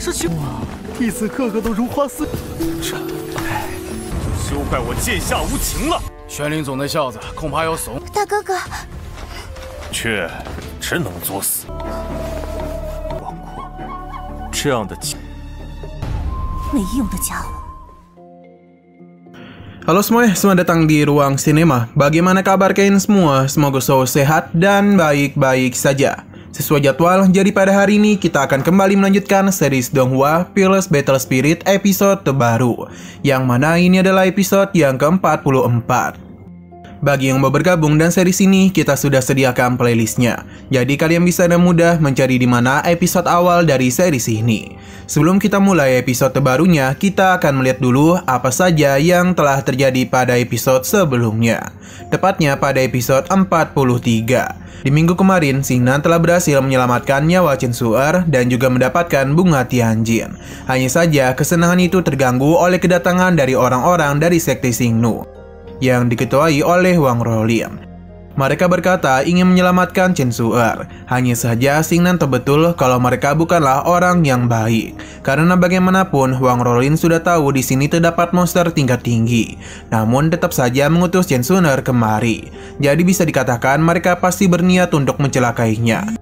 是修弟子个个都如花似这，休怪我剑下无情了。玄灵总的孝子恐怕要怂。大哥哥，却只能作死。王国这样的没用的家伙。 Halo semuanya, selamat datang di Ruang Sinema. Bagaimana kabar kalian semua? Semoga selalu sehat dan baik-baik saja. Sesuai jadwal, jadi pada hari ini kita akan kembali melanjutkan series Donghua Fearless Battle Spirit episode terbaru, yang mana ini adalah episode yang ke-44. Bagi yang mau bergabung dan series ini, kita sudah sediakan playlistnya. Jadi kalian bisa dengan mudah mencari di mana episode awal dari series ini. Sebelum kita mulai episode terbarunya, kita akan melihat dulu apa saja yang telah terjadi pada episode sebelumnya. Tepatnya pada episode 43. Di minggu kemarin, Xingnan telah berhasil menyelamatkan nyawa Chen Su'er dan juga mendapatkan bunga Tianjin. Hanya saja, kesenangan itu terganggu oleh kedatangan dari orang-orang dari sekte Xingnu yang diketuai oleh Wang Rolin. Mereka berkata ingin menyelamatkan Chen Su'er. Hanya saja Xingnan tahu betul kalau mereka bukanlah orang yang baik. Karena bagaimanapun Wang Rolin sudah tahu di sini terdapat monster tingkat tinggi. Namun tetap saja mengutus Chen Su'er kemari. Jadi bisa dikatakan mereka pasti berniat untuk mencelakainya.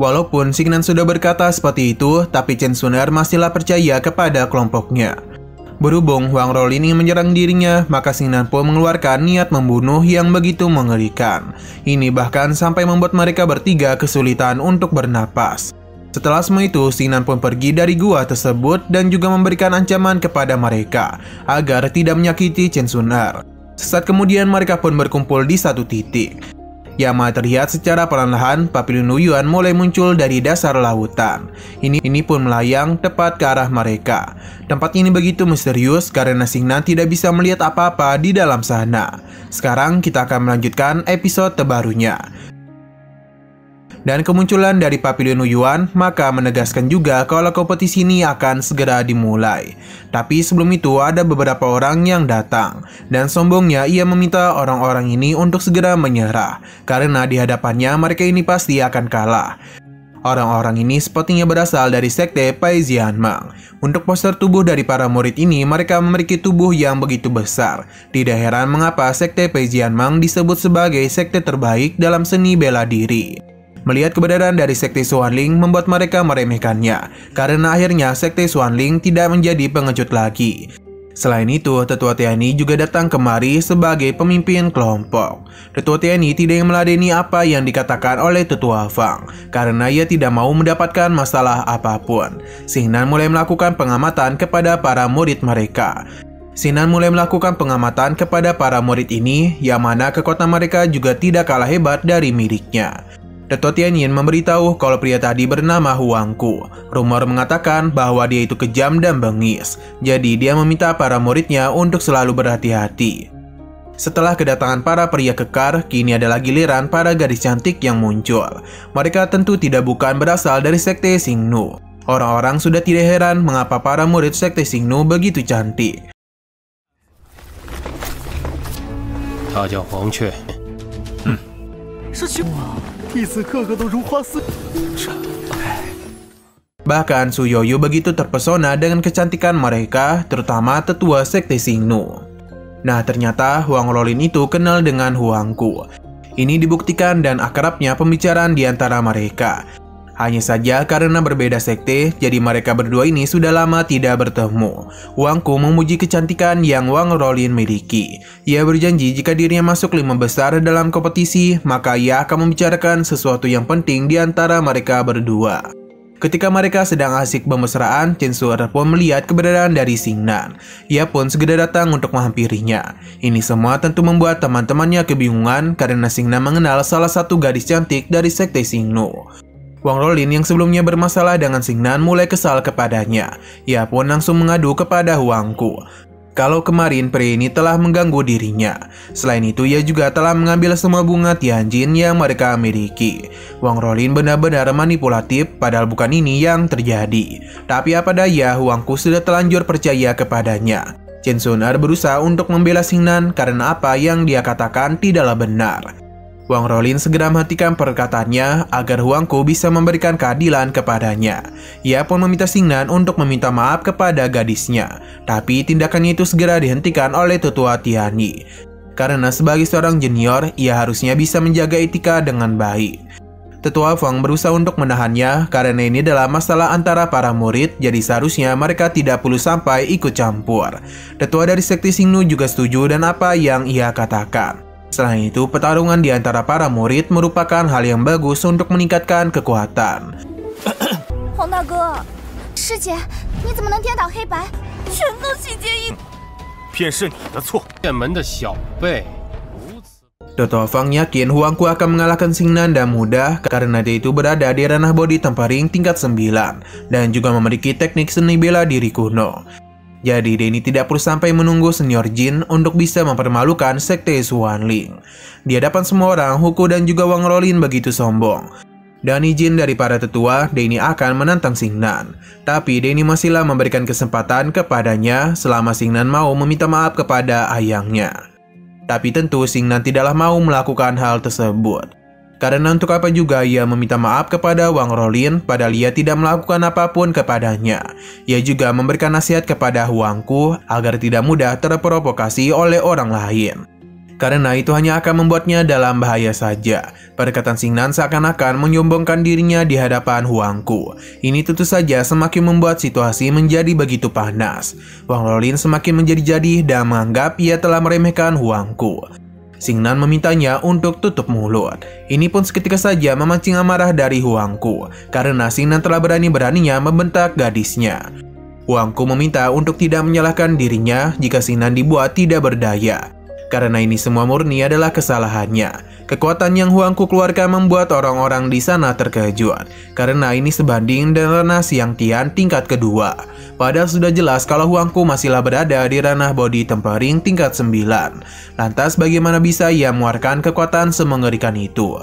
Walaupun Xingnan sudah berkata seperti itu, tapi Chen Su'er masihlah percaya kepada kelompoknya. Berhubung Wang Rolin ingin menyerang dirinya, maka Xingnan pun mengeluarkan niat membunuh yang begitu mengerikan. Ini bahkan sampai membuat mereka bertiga kesulitan untuk bernapas. Setelah semua itu, Xingnan pun pergi dari gua tersebut dan juga memberikan ancaman kepada mereka agar tidak menyakiti Chen Su'er. Sesaat kemudian mereka pun berkumpul di satu titik. Yang mana terlihat secara perlahan Papillon Yuan mulai muncul dari dasar lautan. Ini pun melayang tepat ke arah mereka. Tempat ini begitu misterius karena Xingnan tidak bisa melihat apa-apa di dalam sana. Sekarang kita akan melanjutkan episode terbarunya. Dan kemunculan dari Papillon Yuan maka menegaskan juga kalau kompetisi ini akan segera dimulai. Tapi sebelum itu ada beberapa orang yang datang. Dan sombongnya ia meminta orang-orang ini untuk segera menyerah. Karena di hadapannya mereka ini pasti akan kalah. Orang-orang ini sepertinya berasal dari sekte Pai Jianmeng. Untuk poster tubuh dari para murid ini, mereka memiliki tubuh yang begitu besar. Tidak heran mengapa sekte Pai Jianmeng disebut sebagai sekte terbaik dalam seni bela diri. Melihat keberadaan dari sekte Xuanling membuat mereka meremehkannya, karena akhirnya sekte Xuanling tidak menjadi pengecut lagi. Selain itu, Tetua Tianyi juga datang kemari sebagai pemimpin kelompok. Tetua Tianyi tidak ingin meladeni apa yang dikatakan oleh Tetua Fang, karena ia tidak mau mendapatkan masalah apapun. Xingnan mulai melakukan pengamatan kepada para murid mereka. Xingnan mulai melakukan pengamatan kepada para murid ini, yang mana kekuatan mereka juga tidak kalah hebat dari miliknya. Tetua Tianyin memberitahu kalau pria tadi bernama Huangku. Rumor mengatakan bahwa dia itu kejam dan bengis. Jadi dia meminta para muridnya untuk selalu berhati-hati. Setelah kedatangan para pria kekar, kini adalah giliran para gadis cantik yang muncul. Mereka tentu tidak bukan berasal dari sekte Xingnu. Orang-orang sudah tidak heran mengapa para murid sekte Xingnu begitu cantik. 他叫黄雀。是修弟子个个都如花似这。Bahkan Su Yoyo begitu terpesona dengan kecantikan mereka, terutama tetua sekte Xingnu. Nah, ternyata Wang Rolin itu kenal dengan Huangku. Ini dibuktikan dan akrabnya pembicaraan di antara mereka. Hanya saja karena berbeda sekte, jadi mereka berdua ini sudah lama tidak bertemu. Huangku memuji kecantikan yang Wang Rolin miliki. Ia berjanji jika dirinya masuk 5 besar dalam kompetisi, maka ia akan membicarakan sesuatu yang penting di antara mereka berdua. Ketika mereka sedang asik bermesraan, Chen Su'er pun melihat keberadaan dari Xingnan. Ia pun segera datang untuk menghampirinya. Ini semua tentu membuat teman-temannya kebingungan karena Xingnan mengenal salah satu gadis cantik dari sekte Xingnu. Wang Rolin yang sebelumnya bermasalah dengan Xingnan mulai kesal kepadanya. Ia pun langsung mengadu kepada Huangku kalau kemarin pria ini telah mengganggu dirinya. Selain itu, ia juga telah mengambil semua bunga Tianjin yang mereka miliki. Wang Rolin benar-benar manipulatif, padahal bukan ini yang terjadi. Tapi apa daya, Huangku sudah terlanjur percaya kepadanya. Chen Su'er berusaha untuk membela Xingnan karena apa yang dia katakan tidaklah benar. Wang Rolin segera menghentikan perkataannya agar Huangku bisa memberikan keadilan kepadanya. Ia pun meminta Xingnan untuk meminta maaf kepada gadisnya, tapi tindakannya itu segera dihentikan oleh tetua Tianyi. Karena sebagai seorang junior, ia harusnya bisa menjaga etika dengan baik. Tetua Feng berusaha untuk menahannya karena ini adalah masalah antara para murid, jadi seharusnya mereka tidak perlu sampai ikut campur. Tetua dari sekte Xingnu juga setuju dan apa yang ia katakan. Selain itu, pertarungan di antara para murid merupakan hal yang bagus untuk meningkatkan kekuatan. Huang 大哥，师姐，你怎么能颠倒黑白，全都细节一？便是你的错。剑门的小辈。 Tetua Feng yakin Huangku akan mengalahkan Xingnan dan mudah karena dia itu berada di ranah body tempering tingkat 9 dan juga memiliki teknik seni bela diri kuno. Jadi dia ini tidak perlu sampai menunggu senior Jin untuk bisa mempermalukan sekte Xuanling. Di hadapan semua orang, Huku dan juga Wang Rolin begitu sombong. Dan izin dari para tetua, dia ini akan menantang Xingnan. Tapi dia ini masihlah memberikan kesempatan kepadanya selama Xingnan mau meminta maaf kepada ayahnya. Tapi tentu Xingnan tidaklah mau melakukan hal tersebut. Karena untuk apa juga ia meminta maaf kepada Wang Rolin padahal ia tidak melakukan apapun kepadanya. Ia juga memberikan nasihat kepada Huangku agar tidak mudah terprovokasi oleh orang lain. Karena itu hanya akan membuatnya dalam bahaya saja. Perkataan Xingnan seakan-akan menyombongkan dirinya di hadapan Huangku. Ini tentu saja semakin membuat situasi menjadi begitu panas. Wang Rolin semakin menjadi-jadi dan menganggap ia telah meremehkan Huangku. Xingnan memintanya untuk tutup mulut. Ini pun seketika saja memancing amarah dari Huangku, karena Xingnan telah berani-beraninya membentak gadisnya. Huangku meminta untuk tidak menyalahkan dirinya jika Xingnan dibuat tidak berdaya. Karena ini semua murni adalah kesalahannya. Kekuatan yang Huangku keluarkan membuat orang-orang di sana terkejut. Karena ini sebanding dengan ranah Siang Tian tingkat kedua. Padahal sudah jelas kalau Huangku masihlah berada di ranah body tempering tingkat 9. Lantas bagaimana bisa ia mengeluarkan kekuatan semengerikan itu?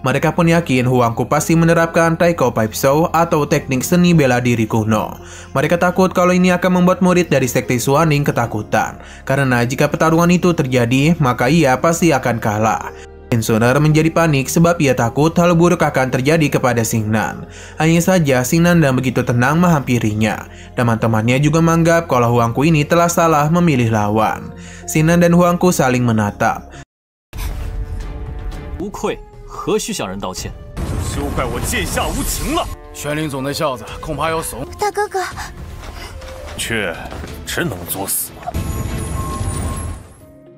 Mereka pun yakin Huangku pasti menerapkan Taiko Pipe Show atau teknik seni bela diri kuno. Mereka takut kalau ini akan membuat murid dari sekte Xuanling ketakutan. Karena jika pertarungan itu terjadi, maka ia pasti akan kalah. Pensioner menjadi panik sebab ia takut hal buruk akan terjadi kepada Xingnan. Hanya saja Xingnan dan begitu tenang menghampirinya. Teman-temannya juga menganggap kalau Huangku ini telah salah memilih lawan. Xingnan dan Huangku saling menatap. 无愧，何须向人道歉？休怪我剑下无情了。玄灵总的孝子恐怕要怂。大哥哥，却真能作死吗？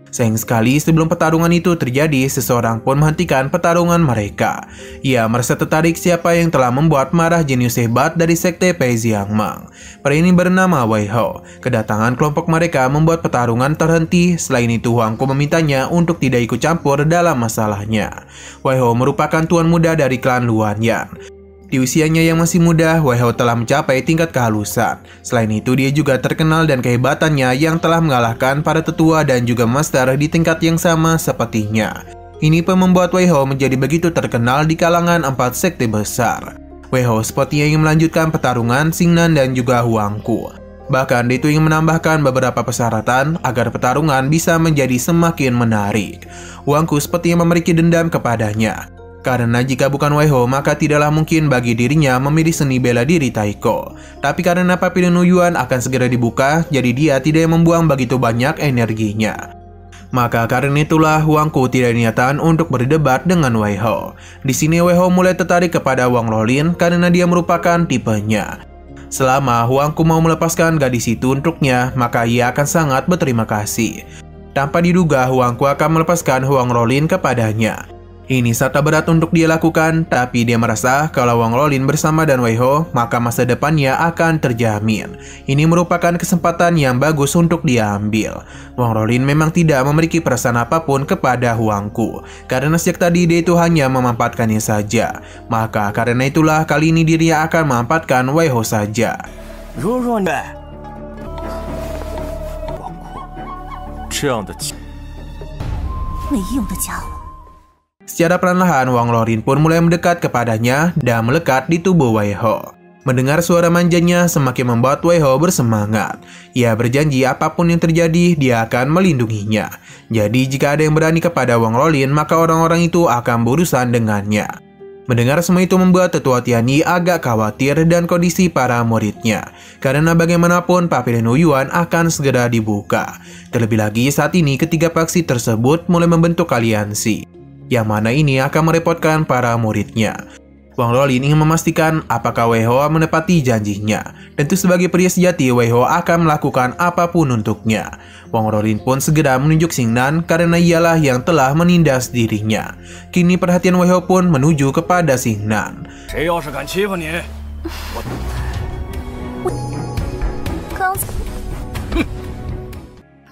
Sayang sekali sebelum pertarungan itu terjadi, seseorang pun menghentikan pertarungan mereka. Ia merasa tertarik siapa yang telah membuat marah jenius hebat dari sekte Pei Jiangmeng. Pria ini bernama Wei Hao. Kedatangan kelompok mereka membuat pertarungan terhenti. Selain itu Huangku memintanya untuk tidak ikut campur dalam masalahnya. Wei Hao merupakan tuan muda dari klan Luanyan. Di usianya yang masih muda, Wei Hao telah mencapai tingkat kehalusan. Selain itu, dia juga terkenal dan kehebatannya yang telah mengalahkan para tetua dan juga master di tingkat yang sama sepertinya. Ini pun membuat Wei Hao menjadi begitu terkenal di kalangan 4 sekte besar. Wei Hao sepertinya ingin melanjutkan pertarungan Xingnan dan juga Huangku. Bahkan dia itu ingin menambahkan beberapa persyaratan agar pertarungan bisa menjadi semakin menarik. Huangku sepertinya memiliki dendam kepadanya. Karena jika bukan Wei Hao, maka tidaklah mungkin bagi dirinya memilih seni bela diri Taiko. Tapi karena Pavilion Yuan akan segera dibuka, jadi dia tidak membuang begitu banyak energinya. Maka karena itulah Huangku tidak niatan untuk berdebat dengan Wei Hao. Di sini Wei Hao mulai tertarik kepada Wang Rolin karena dia merupakan tipenya. Selama Huangku mau melepaskan gadis itu untuknya, maka ia akan sangat berterima kasih. Tanpa diduga, Huangku akan melepaskan Wang Rolin kepadanya. Ini sangat berat untuk dia lakukan, tapi dia merasa kalau Wang Rolin bersama dan Wei Hao, maka masa depannya akan terjamin. Ini merupakan kesempatan yang bagus untuk dia ambil. Wang Rolin memang tidak memiliki perasaan apapun kepada Huangku, karena sejak tadi dia itu hanya memanfaatkannya saja. Maka karena itulah kali ini dirinya akan memanfaatkan Wei Hao saja. Secara perlahan-lahan Wang Rolin pun mulai mendekat kepadanya dan melekat di tubuh Wei Hao. Mendengar suara manjanya semakin membuat Wei Hao bersemangat. Ia berjanji apapun yang terjadi, dia akan melindunginya. Jadi jika ada yang berani kepada Wang Rolin, maka orang-orang itu akan berurusan dengannya. Mendengar semua itu membuat Tetua Tianyi agak khawatir dan kondisi para muridnya. Karena bagaimanapun Pavilion Huiyuan akan segera dibuka. Terlebih lagi saat ini ketiga faksi tersebut mulai membentuk aliansi. Yang mana ini akan merepotkan para muridnya. Wang Rolin ingin memastikan apakah Wei Hao menepati janjinya. Tentu sebagai pria sejati, Wei Hao akan melakukan apapun untuknya. Wang Rolin pun segera menunjuk Xingnan karena ialah yang telah menindas dirinya. Kini perhatian Wei Hao pun menuju kepada Xingnan.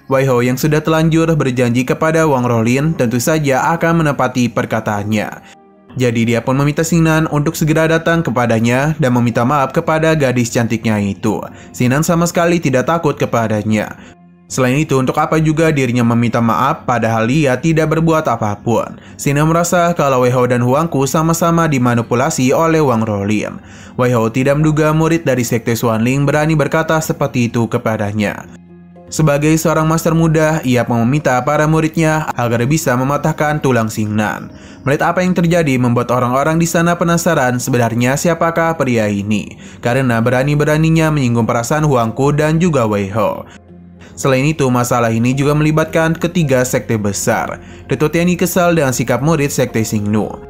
Wei Hao yang sudah telanjur berjanji kepada Wang Rolin tentu saja akan menepati perkataannya. Jadi dia pun meminta Xingnan untuk segera datang kepadanya dan meminta maaf kepada gadis cantiknya itu. Xingnan sama sekali tidak takut kepadanya. Selain itu, untuk apa juga dirinya meminta maaf padahal dia tidak berbuat apapun. Xingnan merasa kalau Wei Hao dan Huangku sama-sama dimanipulasi oleh Wang Rolin. Wei Hao tidak menduga murid dari sekte Xuanling berani berkata seperti itu kepadanya. Sebagai seorang master muda, ia pun meminta para muridnya agar bisa mematahkan tulang Xingnan. Melihat apa yang terjadi membuat orang-orang di sana penasaran sebenarnya siapakah pria ini, karena berani-beraninya menyinggung perasaan Huangku dan juga Wei Hao. Selain itu, masalah ini juga melibatkan ketiga sekte besar. Tetua Tianyi kesal dengan sikap murid sekte Xingnu.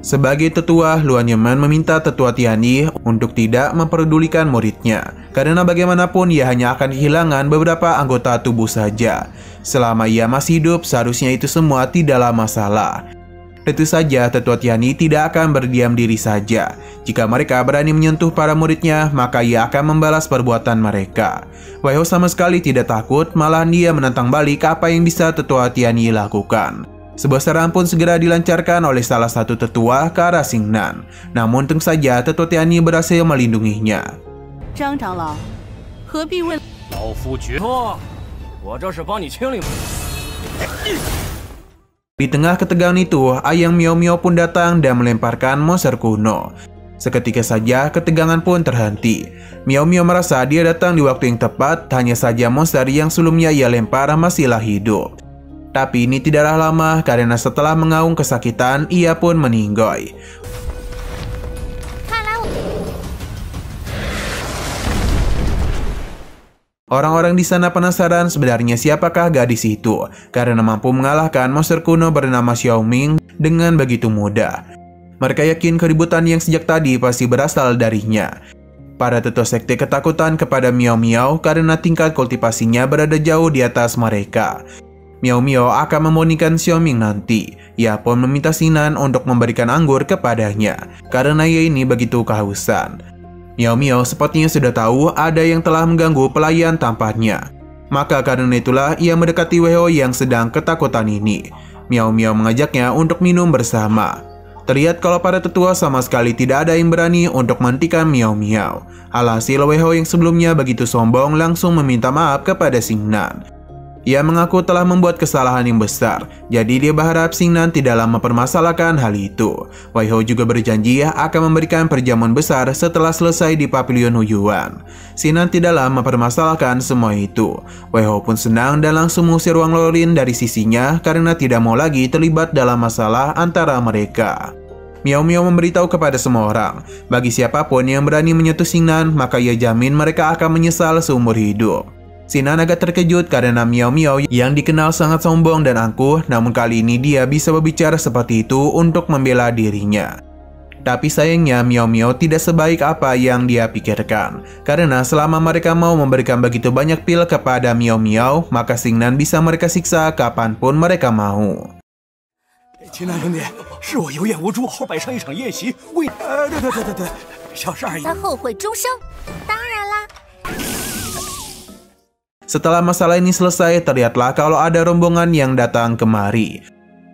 Sebagai tetua, Luan Yuanman meminta Tetua Tianyi untuk tidak memperdulikan muridnya, karena bagaimanapun ia hanya akan kehilangan beberapa anggota tubuh saja. Selama ia masih hidup, seharusnya itu semua tidaklah masalah. Tentu saja Tetua Tianyi tidak akan berdiam diri saja. Jika mereka berani menyentuh para muridnya, maka ia akan membalas perbuatan mereka. Wei Hao sama sekali tidak takut, malah dia menantang balik apa yang bisa Tetua Tianyi lakukan. Sebuah serangan pun segera dilancarkan oleh salah satu tetua ke arah Xingnan. Namun tentu saja Tetua Tianyi berhasil melindunginya. Zhang长老, 何必为老夫决错，我这是帮你清理。 Di tengah ketegangan itu, Ayang Miao Miao pun datang dan melemparkan monster kuno. Seketika saja ketegangan pun terhenti. Miao Miao merasa dia datang di waktu yang tepat, hanya saja monster yang sebelumnya ia lempar masihlah hidup. Tapi ini tidaklah lama karena setelah mengaung kesakitan, ia pun meninggoy. Orang-orang di sana penasaran sebenarnya siapakah gadis itu, karena mampu mengalahkan monster kuno bernama Xiao Ming dengan begitu mudah. Mereka yakin keributan yang sejak tadi pasti berasal darinya. Para tetua sekte ketakutan kepada Miao Miao karena tingkat kultivasinya berada jauh di atas mereka. Miao Miao akan memonikan Xiao Ming nanti. Ia pun meminta Xingnan untuk memberikan anggur kepadanya, karena ia ini begitu kehausan. Miao Miao sepertinya sudah tahu ada yang telah mengganggu pelayan tampaknya. Maka karena itulah ia mendekati Wei Hao yang sedang ketakutan ini. Miao Miao mengajaknya untuk minum bersama. Terlihat kalau para tetua sama sekali tidak ada yang berani untuk menghentikan Miao Miao. Alhasil Wei Hao yang sebelumnya begitu sombong langsung meminta maaf kepada Xingnan. Ia mengaku telah membuat kesalahan yang besar, jadi dia berharap Xingnan tidaklah mempermasalahkan hal itu. Wei Hao juga berjanji akan memberikan perjamuan besar setelah selesai di Pavilion Huiyuan. Xingnan tidaklah mempermasalahkan semua itu. Wei Hao pun senang dan langsung mengusir Wang Rolin dari sisinya karena tidak mau lagi terlibat dalam masalah antara mereka. Miao Miao memberitahu kepada semua orang, bagi siapapun yang berani menyentuh Xingnan, maka ia jamin mereka akan menyesal seumur hidup. Xingnan agak terkejut karena Miao Miao yang dikenal sangat sombong dan angkuh, namun kali ini dia bisa berbicara seperti itu untuk membela dirinya. Tapi sayangnya Miao Miao tidak sebaik apa yang dia pikirkan, karena selama mereka mau memberikan begitu banyak pil kepada Miao Miao, maka Xingnan bisa mereka siksa kapanpun mereka mau. 秦南兄弟，是我有眼无珠，后摆上一场宴席，为……对，小事而已。他后悔终生，当然啦。 Setelah masalah ini selesai, terlihatlah kalau ada rombongan yang datang kemari.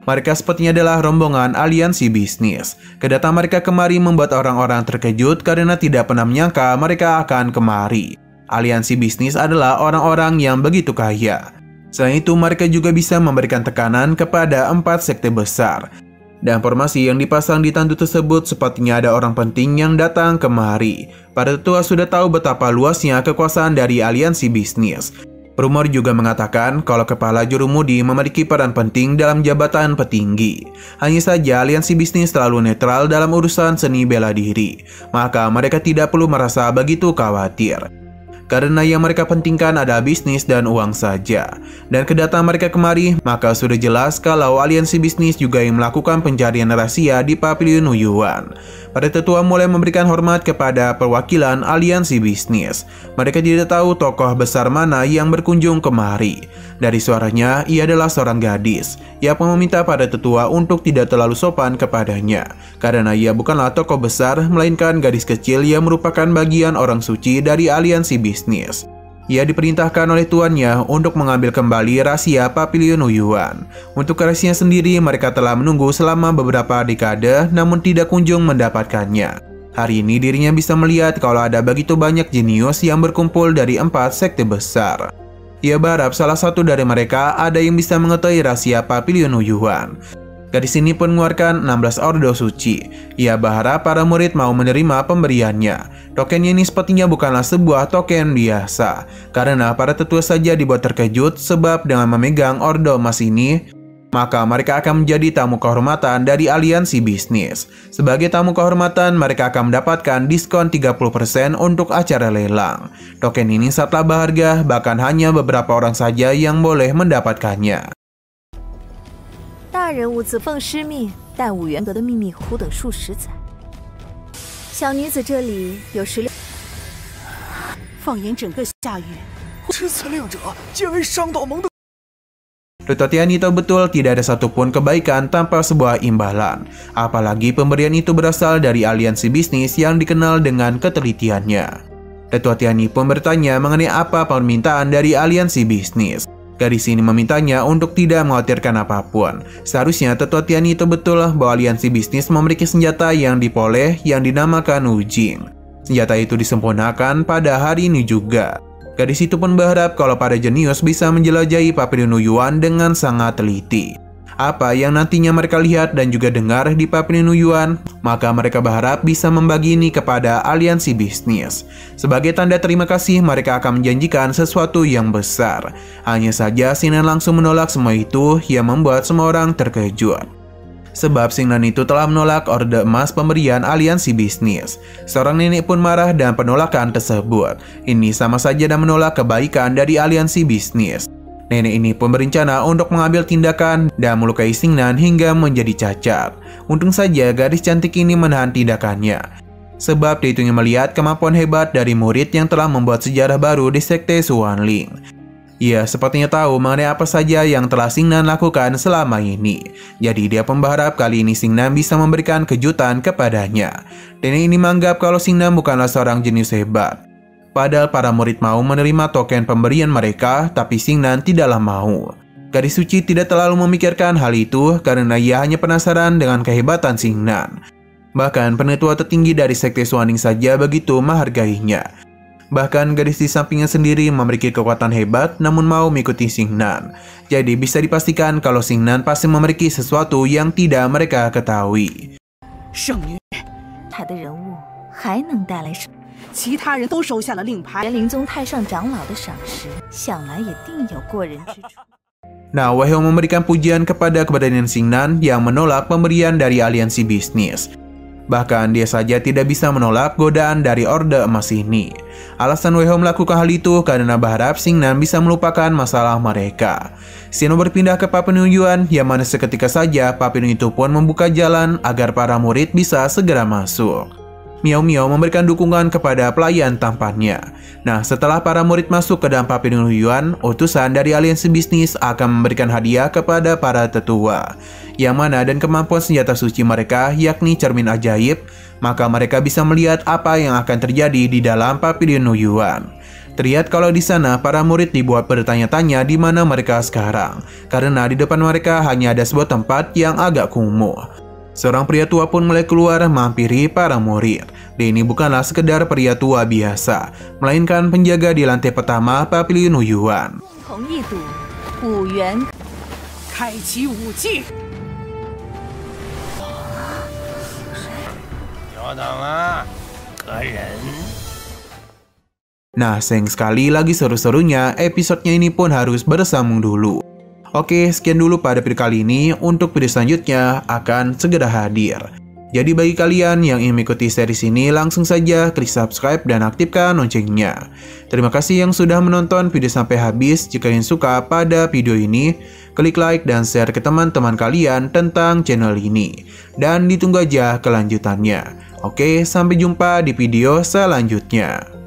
Mereka sepertinya adalah rombongan aliansi bisnis. Kedatangan mereka kemari membuat orang-orang terkejut karena tidak pernah menyangka mereka akan kemari. Aliansi bisnis adalah orang-orang yang begitu kaya. Selain itu, mereka juga bisa memberikan tekanan kepada 4 sekte besar. Dan formasi yang dipasang di tandu tersebut sepertinya ada orang penting yang datang kemari. Para tetua sudah tahu betapa luasnya kekuasaan dari aliansi bisnis. Rumor juga mengatakan kalau kepala jurumudi memiliki peran penting dalam jabatan petinggi. Hanya saja aliansi bisnis selalu netral dalam urusan seni bela diri. Maka mereka tidak perlu merasa begitu khawatir. Karena yang mereka pentingkan adalah bisnis dan uang saja. Dan kedatangan mereka kemari, maka sudah jelas kalau aliansi bisnis juga yang melakukan pencarian rahasia di Pavilion Yuan. Para tetua mulai memberikan hormat kepada perwakilan aliansi bisnis. Mereka tidak tahu tokoh besar mana yang berkunjung kemari. Dari suaranya, ia adalah seorang gadis. Ia pun meminta pada tetua untuk tidak terlalu sopan kepadanya. Karena ia bukanlah tokoh besar, melainkan gadis kecil yang merupakan bagian orang suci dari aliansi bisnis. Ia diperintahkan oleh tuannya untuk mengambil kembali rahasia Pavilion Yuan. Untuk rahasianya sendiri, mereka telah menunggu selama beberapa dekade namun tidak kunjung mendapatkannya. Hari ini dirinya bisa melihat kalau ada begitu banyak jenius yang berkumpul dari 4 sekte besar. Ia berharap salah satu dari mereka ada yang bisa mengetahui rahasia Pavilion Yuan. Gadis ini pun mengeluarkan 16 ordo suci. Ia berharap para murid mau menerima pemberiannya. Tokennya ini sepertinya bukanlah sebuah token biasa, karena para tetua saja dibuat terkejut sebab dengan memegang ordo emas ini, maka mereka akan menjadi tamu kehormatan dari aliansi bisnis. Sebagai tamu kehormatan, mereka akan mendapatkan diskon 30% untuk acara lelang. Token ini sangatlah berharga, bahkan hanya beberapa orang saja yang boleh mendapatkannya. 大人物自奉师命，带5元格的秘密壶等数十载。小女子这里有16。放眼整个下域，这次令者皆为商道盟的。Tetua Tianyi tahu betul tidak ada satupun kebaikan tanpa sebuah imbalan. Apalagi pemberian itu berasal dari aliansi bisnis yang dikenal dengan ketelitiannya. Tetua Tianyi pun bertanya mengenai apa permintaan dari aliansi bisnis. Gadis ini memintanya untuk tidak mengkhawatirkan apapun. Seharusnya Tetua Tianyi itu betul bahwa aliansi bisnis memiliki senjata yang diperoleh yang dinamakan Wujing. Senjata itu disempurnakan pada hari ini juga. Gadis itu pun berharap kalau para jenius bisa menjelajahi Pavilion Yuan dengan sangat teliti. Apa yang nantinya mereka lihat dan juga dengar di Pavilion Yuan, maka mereka berharap bisa membagi ini kepada aliansi bisnis. Sebagai tanda terima kasih, mereka akan menjanjikan sesuatu yang besar. Hanya saja Xingnan langsung menolak semua itu yang membuat semua orang terkejut. Sebab Xingnan itu telah menolak orde emas pemberian aliansi bisnis. Seorang nenek pun marah dan penolakan tersebut. Ini sama saja dan menolak kebaikan dari aliansi bisnis. Nenek ini pun berencana untuk mengambil tindakan dan melukai Xingnan hingga menjadi cacat. Untung saja gadis cantik ini menahan tindakannya. Sebab dia ingin melihat kemampuan hebat dari murid yang telah membuat sejarah baru di sekte Xuanling. Ia sepertinya tahu mengenai apa saja yang telah Xingnan lakukan selama ini. Jadi dia pun berharap kali ini Xingnan bisa memberikan kejutan kepadanya. Nenek ini menganggap kalau Xingnan bukanlah seorang jenius hebat. Padahal para murid mau menerima token pemberian mereka, tapi Xingnan tidaklah mau. Gadis suci tidak terlalu memikirkan hal itu karena ia hanya penasaran dengan kehebatan Xingnan. Bahkan penetua tertinggi dari sekte Xuanling saja begitu menghargainya. Bahkan gadis di sampingnya sendiri memiliki kekuatan hebat namun mau mengikuti Xingnan. Jadi bisa dipastikan kalau Xingnan pasti memiliki sesuatu yang tidak mereka ketahui. 圣女，他的人物还能带来什么？ 其他人都收下了令牌。元灵宗太上长老的赏识，想来也定有过人之处。 Nah, Wei Hong memberikan pujian kepada keberanian Xingnan yang menolak pemberian dari aliansi bisnis. Bahkan dia saja tidak bisa menolak godaan dari orde emas ini. Alasan Wei Hong melakukan hal itu karena berharap Xingnan bisa melupakan masalah mereka. Xingnan berpindah ke Pavilion Yuan yang mana seketika saja pavilion itu pun membuka jalan agar para murid bisa segera masuk. Miao Miao memberikan dukungan kepada pelayan tampannya. Nah, setelah para murid masuk ke dalam Pavilion Yuan, utusan dari aliansi bisnis akan memberikan hadiah kepada para tetua. Yang mana dan kemampuan senjata suci mereka, yakni cermin ajaib, maka mereka bisa melihat apa yang akan terjadi di dalam Pavilion Yuan. Terlihat kalau di sana para murid dibuat bertanya-tanya di mana mereka sekarang, karena di depan mereka hanya ada sebuah tempat yang agak kumuh. Seorang pria tua pun mulai keluar menghampiri para murid. Dia ini bukanlah sekedar pria tua biasa, melainkan penjaga di lantai pertama Pavilion Yuan. Nah, sayang sekali lagi seru-serunya, episodenya ini pun harus bersambung dulu. Oke, sekian dulu pada video kali ini. Untuk video selanjutnya akan segera hadir. Jadi bagi kalian yang ingin mengikuti series ini, langsung saja klik subscribe dan aktifkan loncengnya. Terima kasih yang sudah menonton video sampai habis. Jika kalian suka pada video ini, klik like dan share ke teman-teman kalian tentang channel ini. Dan ditunggu aja kelanjutannya. Oke, sampai jumpa di video selanjutnya.